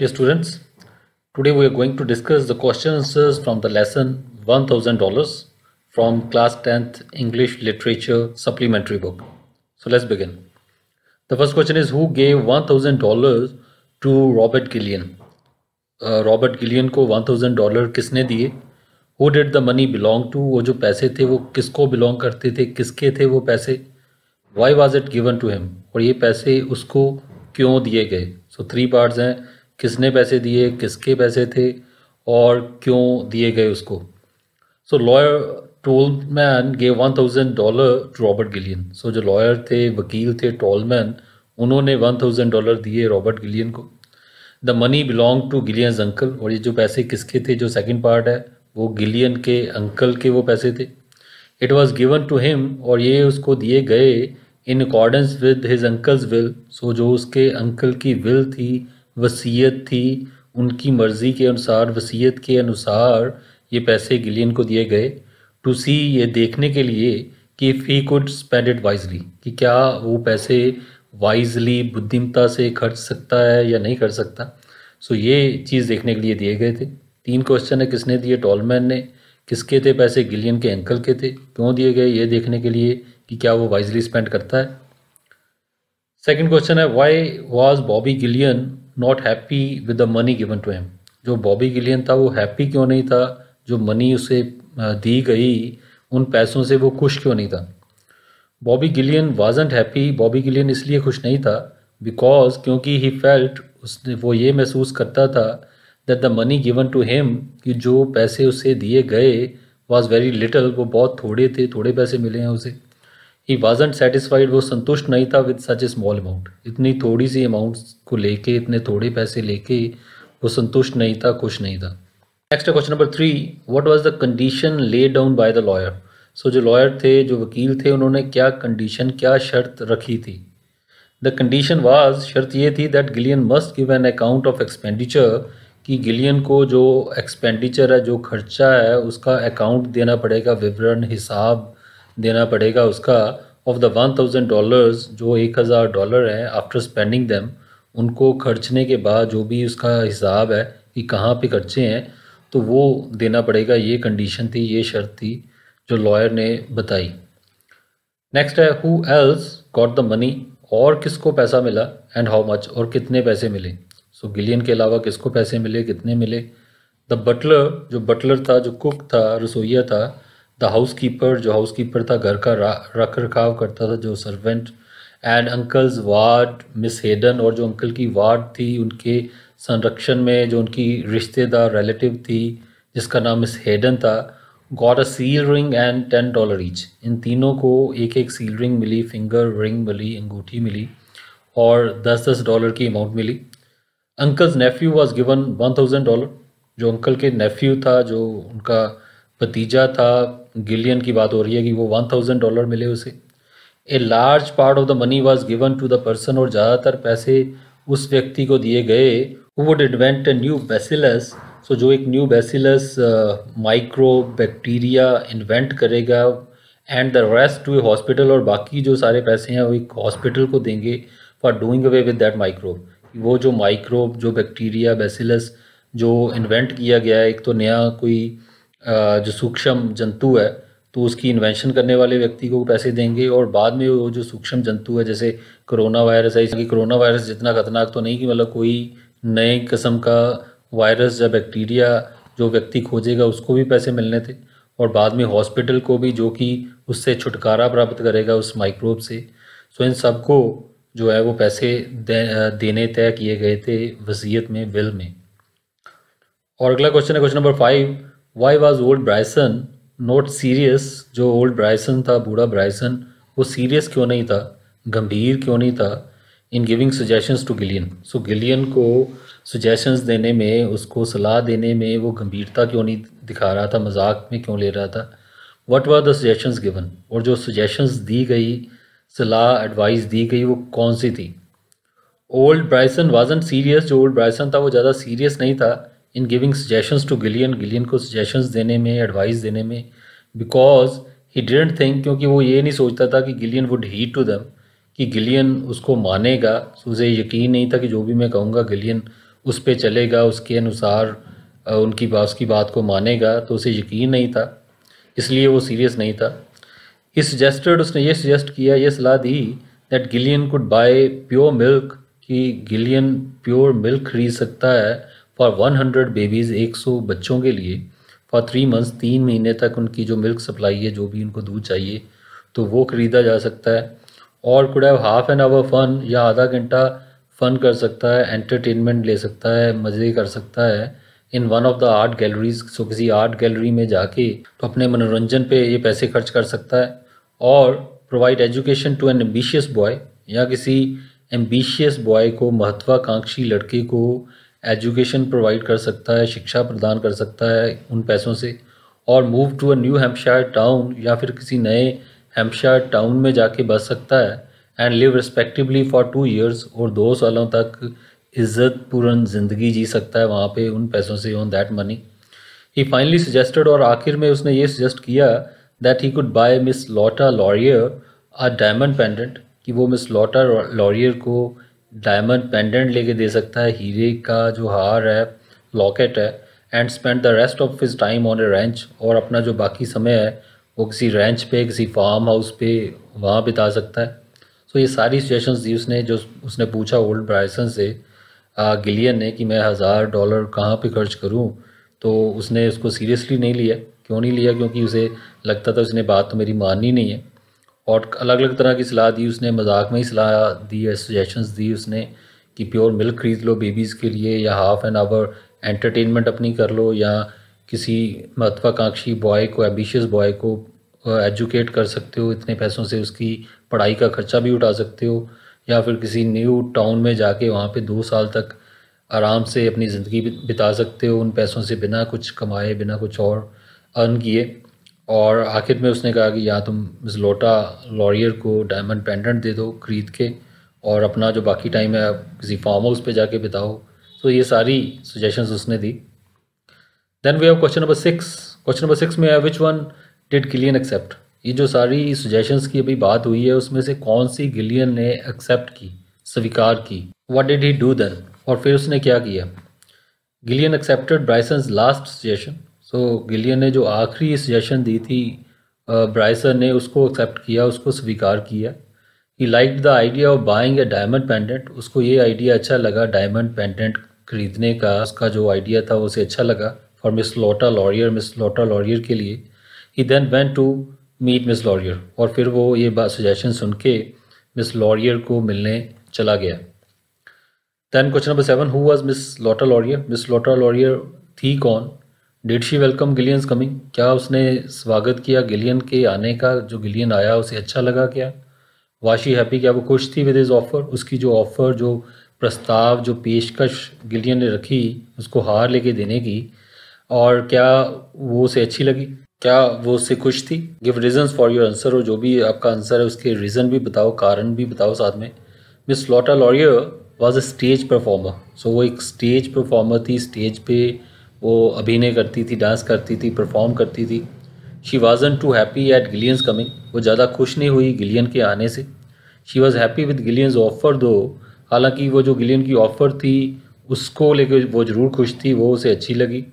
Dear students, today we are going to discuss the question answers from the lesson $1,000 from class 10th English Literature supplementary book. So let's begin. The first question is, who gave $1,000 to Robert Gillian? Robert Gillian को $1,000 किसने दिए? Who did the money belong to? वो जो पैसे थे वो किसको belong करते थे, किसके थे वो पैसे? Why was it given to him? और ये पैसे उसको क्यों दिए गए? So 3 parts हैं, किसने पैसे दिए, किसके पैसे थे और क्यों दिए गए उसको. So lawyer Tolman gave $1,000 to Robert Gillian. So जो lawyer थे, वकील थे Tolman, उन्होंने $1,000 दिए रॉबर्ट गिलियन को. The money belong to Gillian's uncle. और ये जो पैसे किसके थे, जो सेकंड पार्ट है, वो गिलियन के अंकल के वो पैसे थे. It was given to him. और ये उसको दिए गए in accordance with his uncle's will. So जो उसके अंकल की विल थी, वसीयत थी, उनकी मर्ज़ी के अनुसार, वसीयत के अनुसार ये पैसे गिलियन को दिए गए. टू सी, ये देखने के लिए कि if he could spend it wisely, कि क्या वो पैसे वाइजली, बुद्धिमता से खर्च सकता है या नहीं कर सकता. सो ये चीज़ देखने के लिए दिए गए थे. 3 क्वेश्चन है, किसने दिए, टॉलमैन ने. किसके थे पैसे, गिलियन के अंकल के थे. क्यों दिए गए, ये देखने के लिए कि क्या वो वाइजली स्पेंड करता है. सेकंड क्वेश्चन है, why was Bobby Gillian not happy with the money given to him. जो बॉबी गिलियन था वो हैप्पी क्यों नहीं था, जो मनी उसे दी गई उन पैसों से वो खुश क्यों नहीं था. Bobby Gillian wasn't happy. Bobby Gillian इसलिए खुश नहीं था बिकॉज, क्योंकि ही फेल्ट, उसने वो ये महसूस करता था that the money given to him, कि जो पैसे उसे दिए गए वाज वेरी लिटल, वो बहुत थोड़े थे, थोड़े पैसे मिले हैं उसे. ही वाजंट सेटिस्फाइड, वो संतुष्ट नहीं था with such A small amount. इतनी थोड़ी सी अमाउंट्स को लेके, इतने थोड़े पैसे लेके वो संतुष्ट नहीं था, खुश नहीं था. Next question number 3, what was the condition laid down by the lawyer. So जो लॉयर थे, जो वकील थे, उन्होंने क्या कंडीशन, क्या शर्त रखी थी. द कंडीशन वाज, शर्त ये थी that Gillian must give an account of expenditure, कि गिलियन को जो एक्सपेंडिचर है, जो खर्चा है, उसका अकाउंट देना पड़ेगा, विवरण, हिसाब देना पड़ेगा उसका, ऑफ द $1,000, जो $1,000 है, आफ्टर स्पेंडिंग दैम, उनको खर्चने के बाद जो भी उसका हिसाब है कि कहाँ पे खर्चे हैं, तो वो देना पड़ेगा. ये कंडीशन थी, ये शर्त थी जो लॉयर ने बताई. नेक्स्ट है, who else got the money. और किसको पैसा मिला, एंड हाउ मच, और कितने पैसे मिले. सो गिलियन के अलावा किसको पैसे मिले, कितने मिले. द बटलर, जो बटलर था, जो कुक था, रसोइया था. द हाउसकीपर, जो हाउसकीपर था, घर का रख रखाव करता था, जो servant. And uncle's ward, Miss Hayden, और जो अंकल की वार्ड थी, उनके संरक्षण में जो उनकी रिश्तेदार रिलेटिव थी, जिसका नाम मिस हेडन था, got a seal ring and $10 each. इन तीनों को एक एक सील रिंग मिली, फिंगर रिंग मिली, अंगूठी मिली, और $10 की अमाउंट मिली. Uncle's nephew was given $1,000. जो अंकल के नेफ्यू था, जो उनका भतीजा था, गिलियन की बात हो रही है कि वो $1,000 मिले उसे. A large part of the money was given to the person, और ज़्यादातर पैसे उस व्यक्ति को दिए गए who would invent a new bacillus. So जो एक new bacillus micro bacteria invent करेगा. And the rest to a hospital, और बाकी जो सारे पैसे हैं वो एक हॉस्पिटल को देंगे for doing away with that microbe. वो जो माइक्रोब, जो बैक्टीरिया, बैसिलस जो इन्वेंट किया गया है, एक तो नया कोई जो सूक्ष्म जंतु है, तो उसकी इन्वेंशन करने वाले व्यक्ति को पैसे देंगे. और बाद में वो जो सूक्ष्म जंतु है, जैसे कोरोना वायरस है, कि कोरोना वायरस जितना खतरनाक तो नहीं, कि मतलब कोई नए किस्म का वायरस या बैक्टीरिया जो व्यक्ति खोजेगा उसको भी पैसे मिलने थे. और बाद में हॉस्पिटल को भी, जो कि उससे छुटकारा प्राप्त करेगा उस माइक्रोब से. सो इन सबको जो है वो पैसे देने तय किए गए थे वसीयत में, विल में. और अगला क्वेश्चन है, question number 5, why was old Bryson not serious. जो ओल्ड ब्राइसन था, बूढ़ा ब्राइसन, वो सीरियस क्यों नहीं था, गंभीर क्यों नहीं था, in giving suggestions to Gillian. So Gillian को सजेशंस देने में, उसको सलाह देने में वो गंभीरता क्यों नहीं दिखा रहा था, मजाक में क्यों ले रहा था. What were the suggestions given, और जो सजेशंस दी गई, सलाह, एडवाइस दी गई, वो कौन सी थी. Old Bryson wasn't serious. जो ओल्ड ब्राइसन था वो ज़्यादा सीरियस नहीं था in giving suggestions to Gillian, Gillian को सजेशंस देने में, एडवाइस देने में. बिकॉज ही डिडंट थिंक, क्योंकि वो ये नहीं सोचता था कि Gillian would heed to them, कि गिलियन उसको मानेगा. उसे यकीन नहीं था कि जो भी मैं कहूँगा गिलियन उस पे चलेगा, उसके अनुसार उसकी बात को मानेगा, तो उसे यकीन नहीं था, इसलिए वो सीरियस नहीं था। उसने ये सजेस्ट किया, ये सलाह दी that Gillian could buy pure milk, कि गिलियन प्योर मिल्क खरीद सकता है फॉर 100 बेबीज़, 100 बच्चों के लिए, फॉर 3 मंथ्स, 3 महीने तक उनकी जो मिल्क सप्लाई है, जो भी उनको दूध चाहिए, तो वो ख़रीदा जा सकता है। और could have half an hour fun, या आधा घंटा फ़न कर सकता है, एंटरटेनमेंट ले सकता है, मज़े कर सकता है in one of the art galleries. So किसी आर्ट गैलरी में जाके तो अपने मनोरंजन पे ये पैसे खर्च कर सकता है। और provide education to an ambitious boy, या किसी एम्बिशियस बॉय को, महत्वाकांक्षी लड़के को एजुकेशन प्रोवाइड कर सकता है, शिक्षा प्रदान कर सकता है उन पैसों से। और move to a New Hampshire town, या फिर किसी नए हैम्पशायर टाउन में जाके बस सकता है, and live respectively for 2 years, और 2 सालों तक इज़्ज़तपूर्ण ज़िंदगी जी सकता है वहाँ पे उन पैसों से, on that money. He finally suggested, और आखिर में उसने ये सजेस्ट किया that he could buy miss Lotta Laurier a diamond pendant, कि वो मिस लॉटा लॉरियर को डायमंड पेंडेंट लेके दे सकता है, हीरे का जो हार है, लॉकेट है, and spend the rest of his time on A ranch, और अपना जो बाकी समय है वो किसी रैंच पे, किसी फार्म हाउस पे वहाँ बिता सकता है। सो ये सारी सजेशंस दी उसने, जो उसने पूछा ओल्ड ब्राइसन से, गिलियन ने, कि मैं $1000 कहाँ पे खर्च करूँ, तो उसने उसको सीरियसली नहीं लिया। क्यों नहीं लिया? क्योंकि उसे लगता था उसने बात तो मेरी माननी नहीं है। और अलग अलग तरह की सलाह दी उसने, मजाक में ही सलाह दी है, सजेशंस दी उसने कि प्योर मिल्क खरीद लो बेबीज़ के लिए, या हाफ एन आवर एंटरटेनमेंट अपनी कर लो, या किसी महत्वाकांक्षी बॉय को, एम्बिशियस बॉय को एजुकेट कर सकते हो, इतने पैसों से उसकी पढ़ाई का खर्चा भी उठा सकते हो, या फिर किसी न्यू टाउन में जाके वहाँ पे 2 साल तक आराम से अपनी ज़िंदगी बिता सकते हो उन पैसों से, बिना कुछ कमाए, बिना कुछ और अर्न किए। और आखिर में उसने कहा कि या तुम मिस लोटा लॉरियर को डायमंड पेंडेंट दे दो खरीद के, और अपना जो बाकी टाइम है किसी फार्म हाउस पे जाके बिताओ। तो ये सारी सजेशंस उसने दी। Then we have question number 6। Question number 6 में है which one did Gillian accept. ये जो सारी सजेशंस की अभी बात हुई है उसमें से कौन सी गिलियन ने एक्सेप्ट की, स्वीकार की। What did he do then, और फिर उसने क्या किया। Gillian accepted Bryson's last suggestion. So Gillian ने जो आखिरी सजेशन दी थी ब्राइसन ने, उसको एक्सेप्ट किया, उसको स्वीकार किया। He like the idea of buying a diamond pendant. उसको ये आइडिया अच्छा लगा, डायमंड पेंडेंट खरीदने का उसका जो आइडिया था उसे अच्छा लगा फॉर मिस लोटा लॉरियर के लिए। He then went to meet miss Laurier, और फिर वो ये बात सजेशन सुन के मिस लॉरियर को मिलने चला गया। Then question number 7, who was miss Lotta Laurier. Miss Lotta Laurier थी कौन। Did she welcome Gillian's coming. क्या उसने स्वागत किया गिलियन के आने का, जो गिलियन आया उसे अच्छा लगा क्या। वाज शी हैप्पी, क्या वो खुश थी विद हिज ऑफर। उसकी जो ऑफ़र, जो प्रस्ताव, जो पेशकश गिलियन ने रखी उसको हार लेके देने की, और क्या वो उसे अच्छी लगी, क्या वो उससे खुश थी। Give reasons for your answer, और जो भी आपका आंसर है उसके रीज़न भी बताओ, कारण भी बताओ साथ में। Miss Lotta Laurier was a stage performer. So वो एक स्टेज परफॉर्मर थी, स्टेज पे वो अभिनय करती थी, डांस करती थी, परफॉर्म करती थी। She wasn't too happy at Gillian's coming. वो ज़्यादा खुश नहीं हुई गिलियन के आने से। She was happy with Gillian's offer too. हालांकि वो जो गिलियन की ऑफ़र थी उसको लेकर वो ज़रूर खुश थी, वो उसे अच्छी लगी।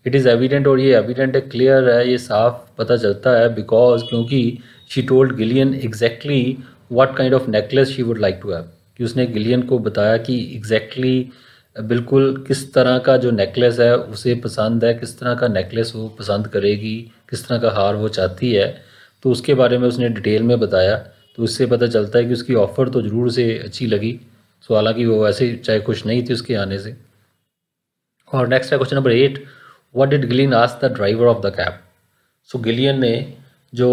इट इज़ एविडेंट, और ये एविडेंट है, क्लियर है, ये साफ पता चलता है, बिकॉज क्योंकि she told Gillian exactly what kind of necklace she would like to have. कि उसने गिलियन को बताया कि एग्जैक्टली बिल्कुल किस तरह का जो नेकलेस है उसे पसंद है, किस तरह का नेकलेस वो पसंद करेगी, किस तरह का हार वो चाहती है। तो उसके बारे में उसने डिटेल में बताया। तो उससे पता चलता है कि उसकी ऑफ़र तो ज़रूर उसे अच्छी लगी। सो हालांकि वो वैसे चाहे खुश नहीं थी उसके आने से। और नेक्स्ट है question number 8, what did Gillian ask the driver of the cab. So Gillian ने जो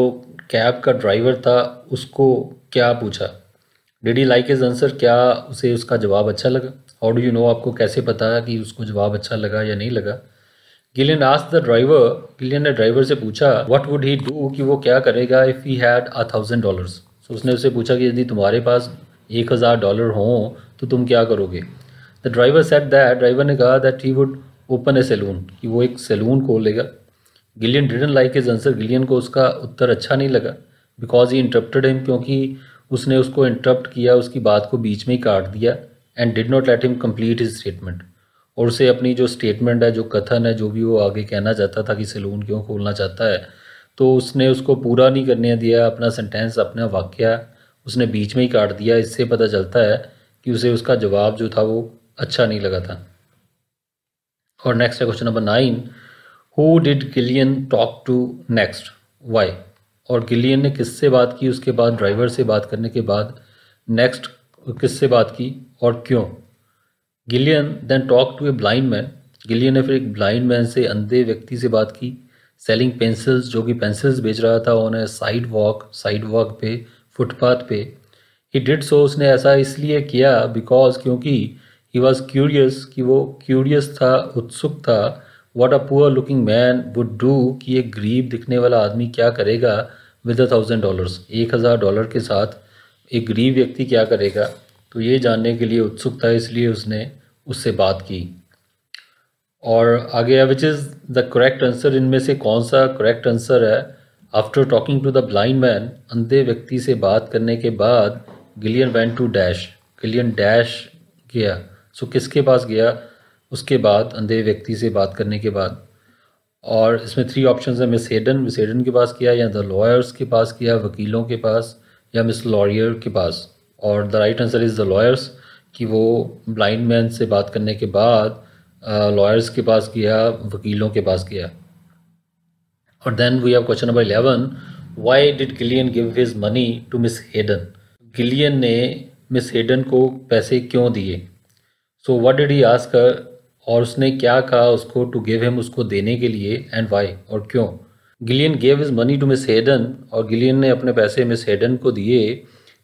कैब का ड्राइवर था उसको क्या पूछा। Did he like his answer, क्या उसे उसका जवाब अच्छा लगा। हाउ डू यू नो, आपको कैसे पता कि उसको जवाब अच्छा लगा या नहीं लगा। Gillian asked the driver, Gillian ने ड्राइवर से पूछा व्हाट वुड ही डू, कि वो क्या करेगा इफ़ ही हैड $1000। सो उसने उससे पूछा कि यदि तुम्हारे पास $1000 हों तो तुम क्या करोगे। The driver said that, driver ने कहा that he would open a saloon, कि वो एक सैलून खोलेगा। Gillian didn't like his answer, Gillian को उसका उत्तर अच्छा नहीं लगा। बिकॉज ही इंटरप्टेड हिम, क्योंकि उसने उसको इंटरप्ट किया, उसकी बात को बीच में ही काट दिया। And did not let him complete his statement, और उसे अपनी जो स्टेटमेंट है, जो कथन है, जो भी वो आगे कहना चाहता था कि सैलून क्यों खोलना चाहता है, तो उसने उसको पूरा नहीं करने दिया अपना सेंटेंस, अपना वाक्य उसने बीच में ही काट दिया। इससे पता चलता है कि उसे उसका जवाब जो था वो अच्छा नहीं लगा था। और नेक्स्ट है question number 9, who did Gillian talk to next, why. और गिलियन ने किससे बात की उसके बाद, ड्राइवर से बात करने के बाद नेक्स्ट किससे बात की और क्यों। Gillian then talk to a blind man, Gillian ने फिर एक ब्लाइंड मैन से, अंधे व्यक्ति से बात की, सेलिंग पेंसिल्स, जो कि पेंसिल्स बेच रहा था ऑन ए साइड वॉक पे, फुटपाथ पे। ही डिड सो, उसने ऐसा इसलिए किया बिकॉज, क्योंकि ही वॉज क्यूरियस, कि वो क्यूरियस था, उत्सुक था, what a poor looking man would do, कि एक गरीब दिखने वाला आदमी क्या करेगा विद $1,000, $1,000 के साथ एक गरीब व्यक्ति क्या करेगा। तो ये जानने के लिए उत्सुक था, इसलिए उसने उससे बात की। और आगे है which is the correct answer, इनमें से कौन सा करेक्ट आंसर है। After talking to the blind man, अंधे व्यक्ति से बात करने के बाद Gillian went to dash, Gillian dash गया। सो किसके पास गया उसके बाद, अंधे व्यक्ति से बात करने के बाद। और इसमें 3 ऑप्शंस है, मिस हेडन के पास किया, या द लॉयर्स के पास किया, वकीलों के पास, या मिस लॉरियर के पास। और the right answer is the lawyers, कि वो ब्लाइंड मैन से बात करने के बाद लॉयर्स के पास गया, वकीलों के पास गया। और then we have question number 11, why did Gillian give his money to Miss Hayden, Gillian ने मिस हेडन को पैसे क्यों दिए। So what did he ask her, और उसने क्या कहा उसको, टू गिव हिम, उसको देने के लिए, एंड वाई, और क्यों। Gillian gave his money to Miss Hayden, और गिलियन ने अपने पैसे मिस हेडन को दिए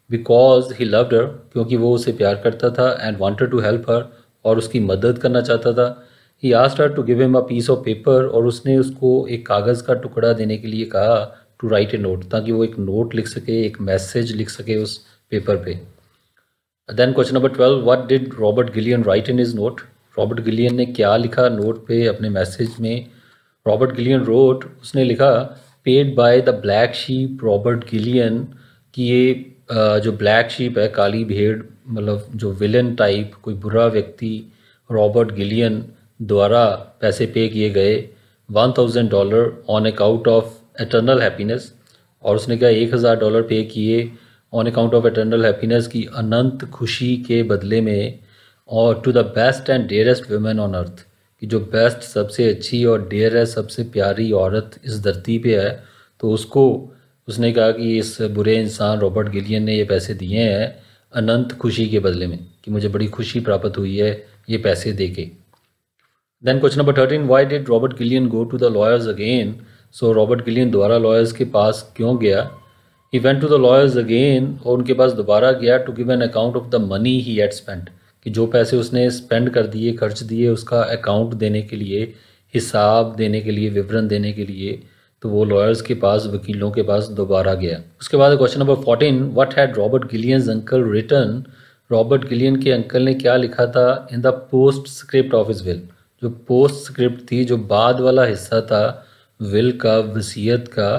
बिकॉज ही लव्ड हर, क्योंकि वो उसे प्यार करता था, and wanted to help her, और उसकी मदद करना चाहता था। He asked her to give him a piece of paper, और उसने उसको एक कागज़ का टुकड़ा देने के लिए कहा, टू राइट ए नोट, ताकि वो एक नोट लिख सके, एक मैसेज लिख सके उस पेपर पे। Then question number 12, what did Robert Gillian write in his note, Robert Gillian ने क्या लिखा नोट पे, अपने मैसेज में। रॉबर्ट गिलियन रोट, उसने लिखा, paid by the black sheep Robert Gillian, कि ये जो ब्लैक शीप है, काली भेड़, मतलब जो विलन टाइप कोई बुरा व्यक्ति, रॉबर्ट गिलियन द्वारा पैसे पे किए गए $1,000 on account of eternal happiness. और उसने कहा $1,000 पे किए on account of eternal happiness, की अनंत खुशी के बदले में, और to the best and dearest women on earth, कि जो बेस्ट, सबसे अच्छी और डियर है, सबसे प्यारी औरत इस धरती पे है, तो उसको उसने कहा कि इस बुरे इंसान रॉबर्ट गिलियन ने ये पैसे दिए हैं अनंत खुशी के बदले में, कि मुझे बड़ी खुशी प्राप्त हुई है ये पैसे दे के। Then question number 13, why did Robert Gillian go to the lawyers again, so Robert Gillian दोबारा लॉयर्स के पास क्यों गया। He went to the lawyers again, और उनके पास दोबारा गया, to give an account of the money he had spent, कि जो पैसे उसने स्पेंड कर दिए, खर्च दिए, उसका अकाउंट देने के लिए, हिसाब देने के लिए, विवरण देने के लिए। तो वो लॉयर्स के पास, वकीलों के पास दोबारा गया। उसके बाद question number 14, what had Robert Gillian's uncle written, Robert Gillian के अंकल ने क्या लिखा था in the postscript of his will, जो पोस्ट स्क्रिप्ट थी, जो बाद वाला हिस्सा था विल का, वसीयत का,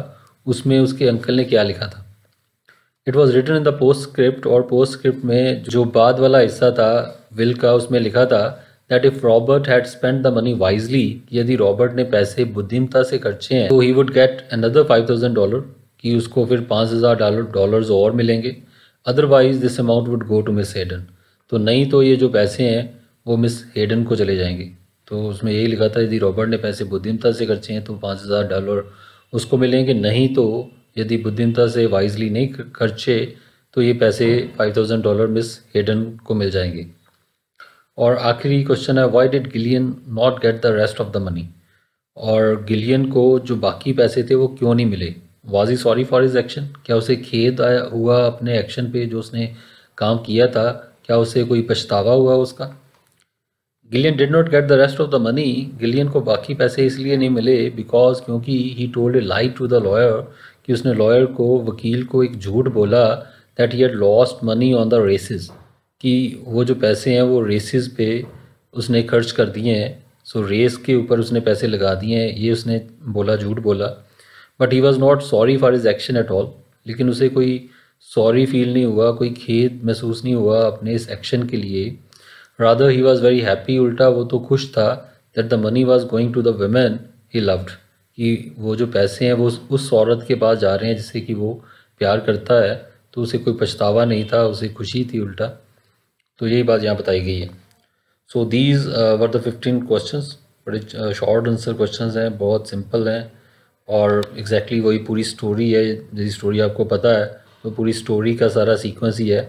उसमें उसके अंकल ने क्या लिखा था। It was written in the postscript, और पोस्ट स्क्रिप्ट में जो बाद वाला हिस्सा था विल का, उसमें लिखा था that if Robert had spent the money wisely, यदि रॉबर्ट ने पैसे बुद्धिमता से खर्चे हैं, तो ही वुड गेट अनदर $5,000, कि उसको फिर $5,000 और मिलेंगे। Otherwise this amount would go to Miss Hayden, तो नहीं तो ये जो पैसे हैं वो मिस हेडन को चले जाएंगे। तो उसमें यही लिखा था यदि रॉबर्ट ने पैसे बुद्धिमता से खर्चे हैं तो $5,000 उसको मिलेंगे, नहीं तो यदि बुद्धिमता से वाइजली नहीं खर्चे तो ये पैसे $5,000 मिस हेडन को मिल जाएंगे। और आखिरी क्वेश्चन है, why did Gillian not get the rest of the money, और गिलियन को जो बाकी पैसे थे वो क्यों नहीं मिले। Was he sorry for his action, क्या उसे खेद आया हुआ अपने एक्शन पे, जो उसने काम किया था, क्या उसे कोई पछतावा हुआ उसका। Gillian did not get the rest of the money, Gillian को बाकी पैसे इसलिए नहीं मिले बिकॉज, क्योंकि he told a lie to the lawyer, कि उसने लॉयर को, वकील को एक झूठ बोला, that he had lost money on the races, कि वो जो पैसे हैं वो रेसेस पे उसने खर्च कर दिए हैं। सो रेस के ऊपर उसने पैसे लगा दिए हैं, ये उसने बोला, झूठ बोला। But he was not sorry for his action at all, लेकिन उसे कोई सॉरी फील नहीं हुआ, कोई खेद महसूस नहीं हुआ अपने इस एक्शन के लिए। Rather he was very happy, उल्टा वो तो खुश था, that the money was going to the women he loved, कि वो जो पैसे हैं वो उस औरत के पास जा रहे हैं जिससे कि वो प्यार करता है, तो उसे कोई पछतावा नहीं था, उसे खुशी थी उल्टा। तो यही बात यहाँ बताई गई है। So these were the 15 questions, बड़े शॉर्ट आंसर क्वेश्चंस हैं, बहुत सिंपल हैं, और एग्जैक्टली वही पूरी स्टोरी है। जैसी स्टोरी आपको पता है, तो पूरी स्टोरी का सारा सीक्वेंस ही है।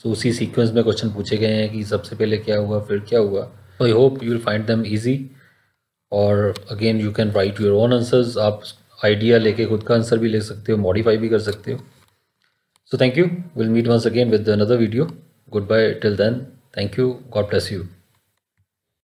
सो उसी सीक्वेंस में क्वेश्चन पूछे गए हैं कि सबसे पहले क्या हुआ, फिर क्या हुआ। So I hope you will find them easy, और again you can write your own answers. आप आइडिया लेके खुद का आंसर भी लिख सकते हो, मॉडिफाई भी कर सकते हो। So thank you. We'll meet once again with another video. Goodbye till then. Thank you. God bless you.